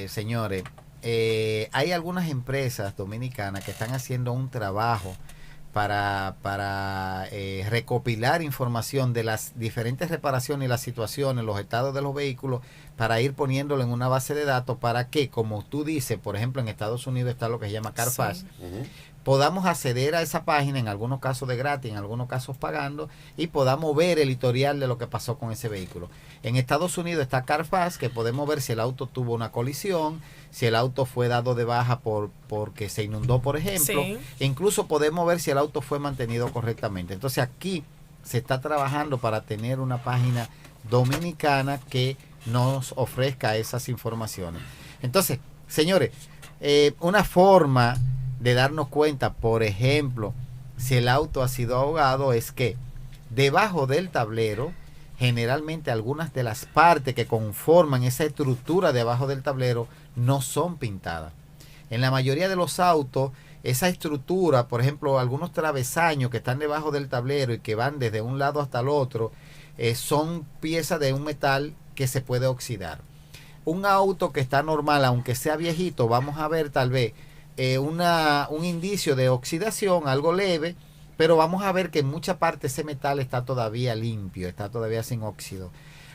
señores, hay algunas empresas dominicanas que están haciendo un trabajo para recopilar información de las diferentes reparaciones y las situaciones, los estados de los vehículos, para ir poniéndolo en una base de datos para que, como tú dices, por ejemplo, en Estados Unidos está lo que se llama Carfax, sí, podamos acceder a esa página, en algunos casos de gratis, en algunos casos pagando, y podamos ver el historial de lo que pasó con ese vehículo. En Estados Unidos está Carfax, que podemos ver si el auto tuvo una colisión, si el auto fue dado de baja porque se inundó, por ejemplo, sí, e incluso podemos ver si el auto fue mantenido correctamente. Entonces aquí se está trabajando para tener una página dominicana que nos ofrezca esas informaciones. Entonces, señores, una forma de darnos cuenta, por ejemplo, si el auto ha sido ahogado, es que debajo del tablero, generalmente algunas de las partes que conforman esa estructura debajo del tablero no son pintadas. En la mayoría de los autos, esa estructura, por ejemplo, algunos travesaños que están debajo del tablero y que van desde un lado hasta el otro, son piezas de un metal que se puede oxidar. Un auto que está normal, aunque sea viejito, vamos a ver tal vez un indicio de oxidación, algo leve, pero vamos a ver que en mucha parte ese metal está todavía limpio, está todavía sin óxido.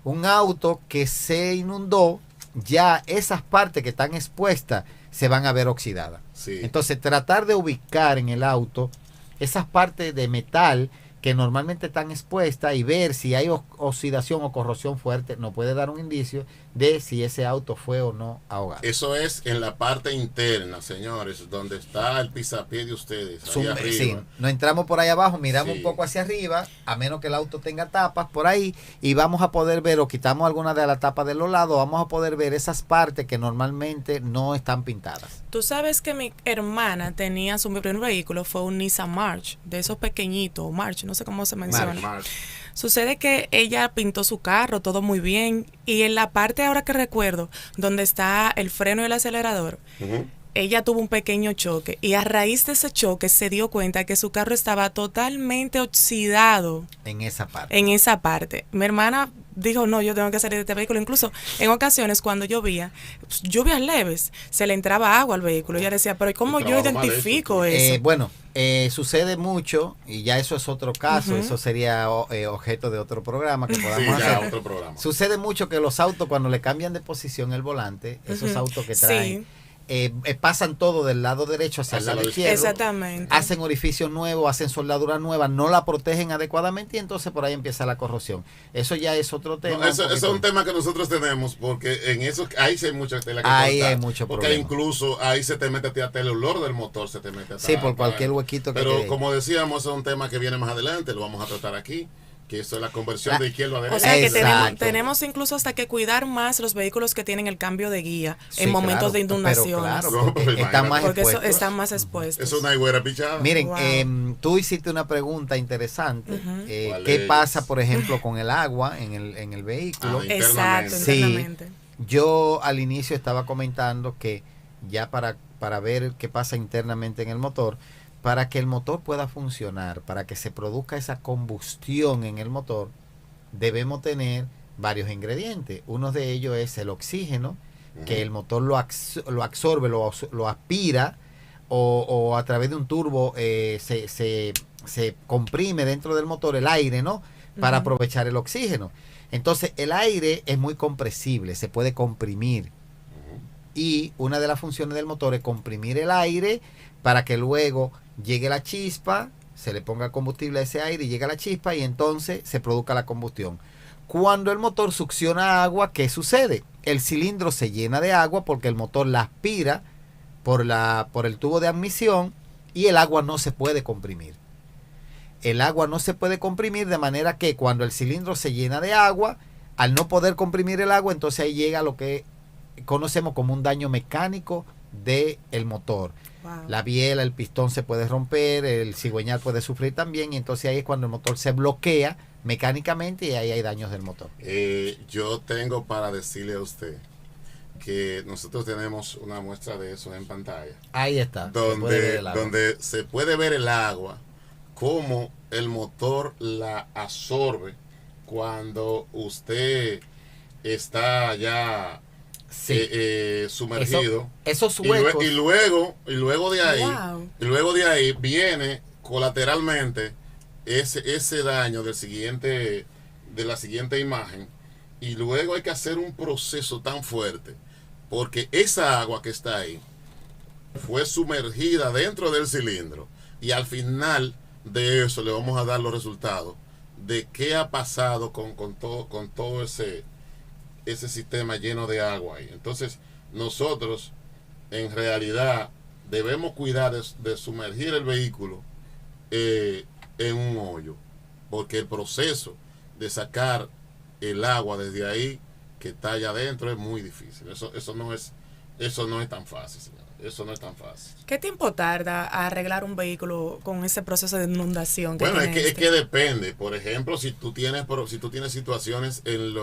Un auto que se inundó, ya esas partes que están expuestas se van a ver oxidadas. Sí. Entonces, tratar de ubicar en el auto esas partes de metal que normalmente están expuestas y ver si hay oxidación o corrosión fuerte nos puede dar un indicio de si ese auto fue o no ahogado. Eso es en la parte interna, señores, donde está el pisapié de ustedes. Ahí arriba. Sí, nos entramos por ahí abajo, miramos un poco hacia arriba, a menos que el auto tenga tapas por ahí, y vamos a poder ver, o quitamos alguna de las tapas de los lados, vamos a poder ver esas partes que normalmente no están pintadas. Tú sabes que mi hermana tenía su primer vehículo, fue un Nissan March, de esos pequeñitos, March, no sé cómo se menciona. March. Sucede que ella pintó su carro, todo muy bien, y en la parte ahora que recuerdo, donde está el freno y el acelerador, ella tuvo un pequeño choque, y a raíz de ese choque se dio cuenta que su carro estaba totalmente oxidado. En esa parte. En esa parte. Mi hermana dijo, no, yo tengo que salir de este vehículo. Incluso en ocasiones cuando llovía, lluvias leves, se le entraba agua al vehículo. Ella decía, pero ¿cómo yo identifico eso? Bueno, sucede mucho, y ya eso es otro caso, eso sería objeto de otro programa que podamos hacer. Otro programa. Sucede mucho que los autos, cuando le cambian de posición el volante, esos autos que traen, pasan todo del lado derecho hacia el lado izquierdo. Exactamente. Hacen orificios nuevos, hacen soldaduras nuevas, no la protegen adecuadamente y entonces por ahí empieza la corrosión. Eso ya es otro tema. No, eso es un tema que nosotros tenemos, porque en eso ahí sí hay mucha tela que ahí cortar, hay mucho porque problema. Incluso ahí se te mete hasta el olor del motor, se te mete. Sí, por cualquier huequito que Pero quede. como decíamos, es un tema que viene más adelante, lo vamos a tratar aquí, que eso es la conversión de izquierda a derecha. O sea que tenemos incluso hasta que cuidar más los vehículos que tienen el cambio de guía en momentos de inundaciones. Claro, porque están más expuestos. Es una higuera pichada. Miren, tú hiciste una pregunta interesante. ¿Qué pasa, por ejemplo, con el agua en el vehículo? Exacto, internamente. Yo al inicio estaba comentando que ya para ver qué pasa internamente en el motor, para que el motor pueda funcionar, para que se produzca esa combustión en el motor, debemos tener varios ingredientes. Uno de ellos es el oxígeno, que el motor lo absorbe, lo aspira, o a través de un turbo se comprime dentro del motor el aire, ¿no? Para aprovechar el oxígeno. Entonces, el aire es muy compresible, se puede comprimir. Y una de las funciones del motor es comprimir el aire para que luego llegue la chispa, se le ponga combustible a ese aire y llega la chispa y entonces se produzca la combustión. Cuando el motor succiona agua, ¿qué sucede? El cilindro se llena de agua porque el motor la aspira por el tubo de admisión y el agua no se puede comprimir. El agua no se puede comprimir, de manera que cuando el cilindro se llena de agua, al no poder comprimir el agua, entonces ahí llega lo que conocemos como un daño mecánico del motor. Wow. La biela, el pistón se puede romper, el cigüeñal puede sufrir también, y entonces ahí es cuando el motor se bloquea mecánicamente y ahí hay daños del motor. Yo tengo para decirle a usted que nosotros tenemos una muestra de eso en pantalla. Ahí está. Donde se puede ver el agua, cómo el motor la absorbe cuando usted está ya sumergido. Esos huecos. Y luego de ahí viene colateralmente ese daño de la siguiente imagen, y luego hay que hacer un proceso tan fuerte porque esa agua que está ahí fue sumergida dentro del cilindro, y al final de eso le vamos a dar los resultados de qué ha pasado con todo ese sistema lleno de agua ahí. Entonces nosotros en realidad debemos cuidar de sumergir el vehículo en un hoyo, porque el proceso de sacar el agua desde ahí que está allá adentro es muy difícil. Eso no es tan fácil, señor. Eso no es tan fácil. ¿Qué tiempo tarda a arreglar un vehículo con ese proceso de inundación? Bueno, es que depende. Por ejemplo, si tú tienes situaciones en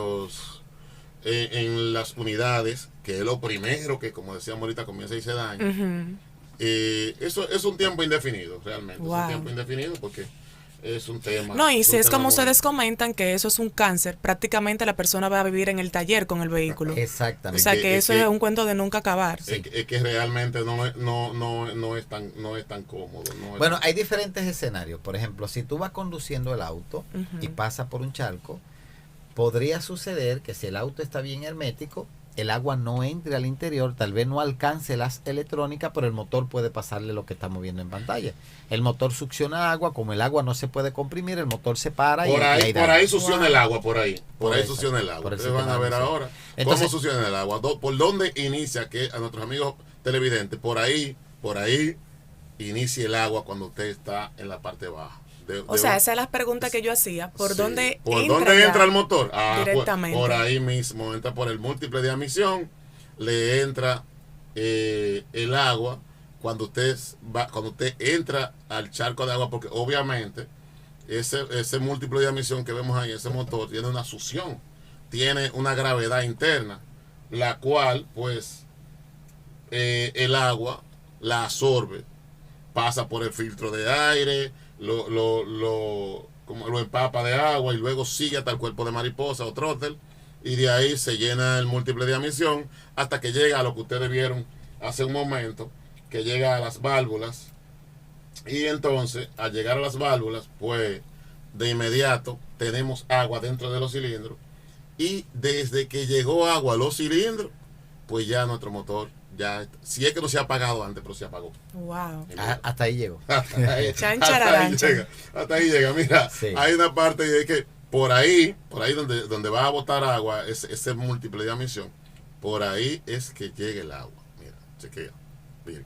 las unidades, que es lo primero que, como decíamos ahorita, comienza a irse daño. Eso es un tiempo indefinido, realmente. Wow. Es un tiempo indefinido porque es un tema. No, y si es como ustedes comentan que eso es un cáncer, prácticamente la persona va a vivir en el taller con el vehículo. Exactamente. O sea que eso es un cuento de nunca acabar. Es que realmente no es tan cómodo. Bueno, hay diferentes escenarios. Por ejemplo, si tú vas conduciendo el auto y pasas por un charco, podría suceder que si el auto está bien hermético, el agua no entre al interior, tal vez no alcance las electrónicas, pero el motor puede pasarle lo que estamos viendo en pantalla. El motor succiona agua, como el agua no se puede comprimir, el motor se para por ahí succiona el agua, por ahí succiona el agua. Ustedes van a ver ahora cómo succiona el agua, por dónde inicia, que a nuestros amigos televidentes, por ahí inicia el agua cuando usted está en la parte baja. O sea, esa es la pregunta que yo hacía. ¿Por dónde entra el motor? Directamente. Por ahí mismo, entra por el múltiple de admisión, le entra el agua cuando usted entra al charco de agua, porque obviamente ese múltiple de admisión que vemos ahí, ese motor, tiene una succión, tiene una gravedad interna, la cual, pues, el agua la absorbe, pasa por el filtro de aire, lo empapa de agua y luego sigue hasta el cuerpo de mariposa o throttle, y de ahí se llena el múltiple de admisión hasta que llega a lo que ustedes vieron hace un momento, que llega a las válvulas, y entonces al llegar a las válvulas, pues de inmediato tenemos agua dentro de los cilindros, y desde que llegó agua a los cilindros, pues ya nuestro motor si es que no se ha apagado antes, pero se apagó. Wow. Hasta ahí llegó. Hasta ahí llega. Mira, sí. Hay una parte de que por ahí donde va a botar agua, ese múltiple de admisión, por ahí es que llega el agua. Mira, chequea. Bien.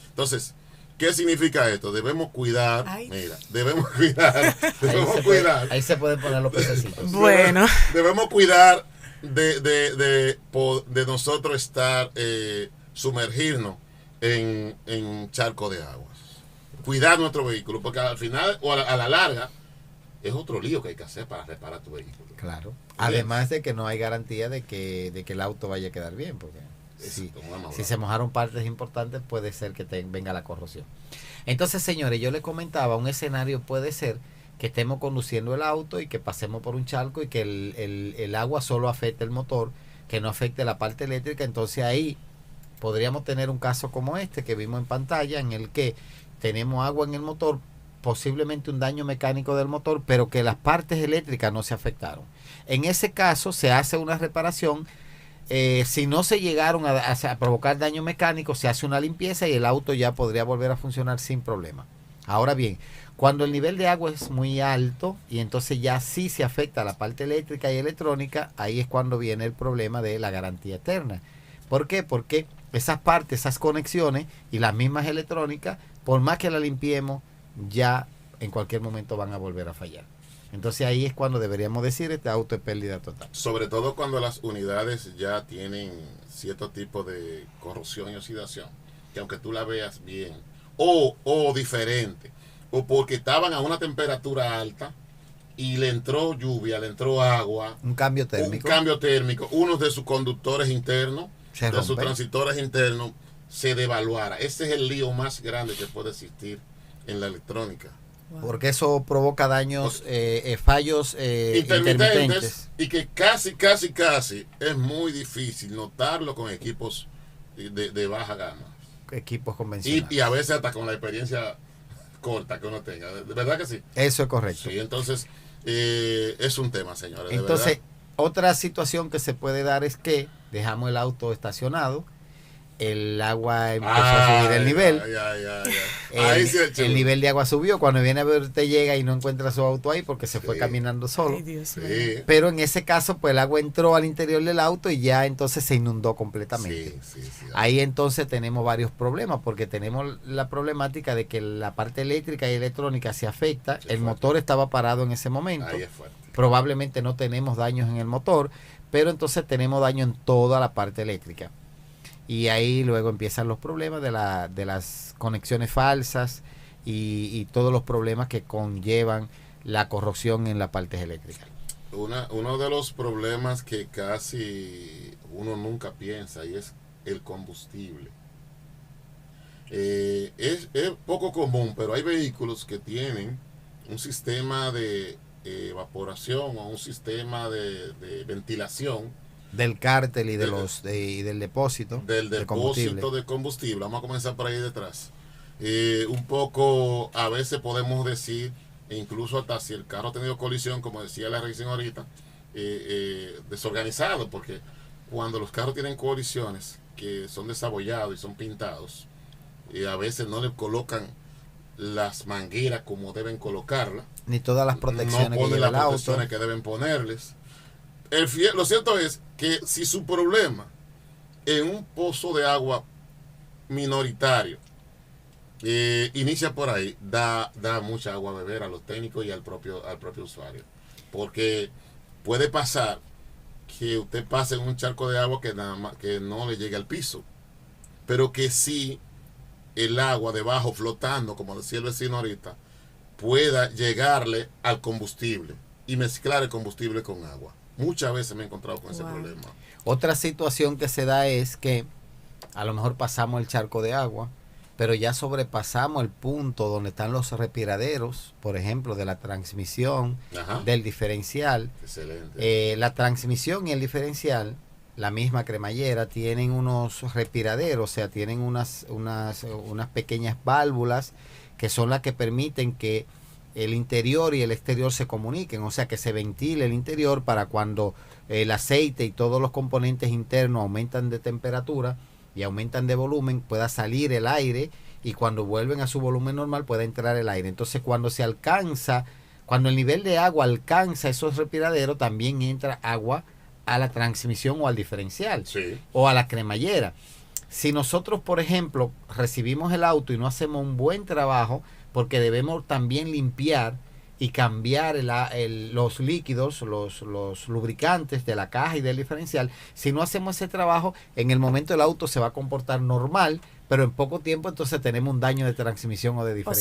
Entonces, ¿qué significa esto? Debemos cuidar. Debemos cuidar. Ahí se pueden poner los pececitos. Bueno. Debemos cuidar de nosotros estar sumergirnos en charco de aguas. Cuidar nuestro vehículo, porque al final o a la larga es otro lío que hay que hacer para reparar tu vehículo. Claro. Además de que no hay garantía de que el auto vaya a quedar bien, porque si se mojaron partes importantes puede ser que venga la corrosión. Entonces, señores, yo les comentaba, un escenario puede ser que estemos conduciendo el auto y que pasemos por un charco y que el agua solo afecte el motor, que no afecte la parte eléctrica. Entonces ahí podríamos tener un caso como este que vimos en pantalla, en el que tenemos agua en el motor, posiblemente un daño mecánico del motor, pero que las partes eléctricas no se afectaron. En ese caso se hace una reparación. Si no se llegaron a provocar daño mecánico, se hace una limpieza y el auto ya podría volver a funcionar sin problema. Ahora bien, cuando el nivel de agua es muy alto y entonces ya sí se afecta a la parte eléctrica y electrónica, ahí es cuando viene el problema de la garantía eterna. ¿Por qué? Porque esas partes, esas conexiones y las mismas electrónicas, por más que la limpiemos, ya en cualquier momento van a volver a fallar. Entonces ahí es cuando deberíamos decir este auto es pérdida total. Sobre todo cuando las unidades ya tienen cierto tipo de corrosión y oxidación, que aunque tú la veas bien o diferente, o porque estaban a una temperatura alta y le entró lluvia, le entró agua, un cambio térmico, uno de sus conductores internos, de sus transitores internos, se devaluara. Ese es el lío más grande que puede existir en la electrónica. Wow. Porque eso provoca daños, fallos intermitentes. Y que casi es muy difícil notarlo con equipos de baja gama. Equipos convencionales. Y a veces hasta con la experiencia corta que uno tenga. ¿De verdad que sí? Eso es correcto. Sí, entonces es un tema, señores. Entonces, otra situación que se puede dar es que dejamos el auto estacionado, el agua empezó a subir el nivel. El nivel de agua subió. Cuando viene a ver, usted llega y no encuentra su auto ahí porque se fue caminando solo. Ay, Dios mío. Pero en ese caso, pues el agua entró al interior del auto y ya entonces se inundó completamente. Ahí entonces tenemos varios problemas, porque tenemos la problemática de que la parte eléctrica y electrónica se afecta. El motor estaba parado en ese momento. Ahí es fuerte. Probablemente no tenemos daños en el motor, pero entonces tenemos daño en toda la parte eléctrica. Y ahí luego empiezan los problemas de las conexiones falsas y todos los problemas que conllevan la corrosión en las partes eléctricas. Uno de los problemas que casi uno nunca piensa, y es el combustible. Es poco común, pero hay vehículos que tienen un sistema de evaporación o un sistema de ventilación del cárter y del depósito de combustible. Vamos a comenzar por ahí detrás. Un poco, a veces podemos decir, e incluso hasta si el carro ha tenido colisión, como decía la revisión ahorita, desorganizado, porque cuando los carros tienen colisiones que son desabollados y son pintados, a veces no le colocan las mangueras como deben colocarlas, ni todas las protecciones, no ponen las protecciones que deben ponerles. Lo cierto es que si su problema en un pozo de agua minoritario inicia por ahí, da mucha agua a beber a los técnicos y al propio usuario, porque puede pasar que usted pase en un charco de agua que no le llegue al piso, pero que sí el agua debajo flotando, como decía el vecino ahorita, pueda llegarle al combustible y mezclar el combustible con agua. Muchas veces me he encontrado con ese problema. Otra situación que se da es que a lo mejor pasamos el charco de agua, pero ya sobrepasamos el punto donde están los respiraderos, por ejemplo, de la transmisión, del diferencial. Excelente. La transmisión y el diferencial, la misma cremallera, tienen unos respiraderos, o sea, tienen unas pequeñas válvulas que son las que permiten que el interior y el exterior se comuniquen, o sea que se ventile el interior para cuando el aceite y todos los componentes internos aumentan de temperatura y aumentan de volumen, pueda salir el aire y cuando vuelven a su volumen normal pueda entrar el aire. Entonces cuando el nivel de agua alcanza esos respiraderos, también entra agua a la transmisión o al diferencial, o a la cremallera. Si nosotros, por ejemplo, recibimos el auto y no hacemos un buen trabajo, porque debemos también limpiar y cambiar los líquidos, los lubricantes de la caja y del diferencial. Si no hacemos ese trabajo, en el momento el auto se va a comportar normal, pero en poco tiempo entonces tenemos un daño de transmisión o de diferencial.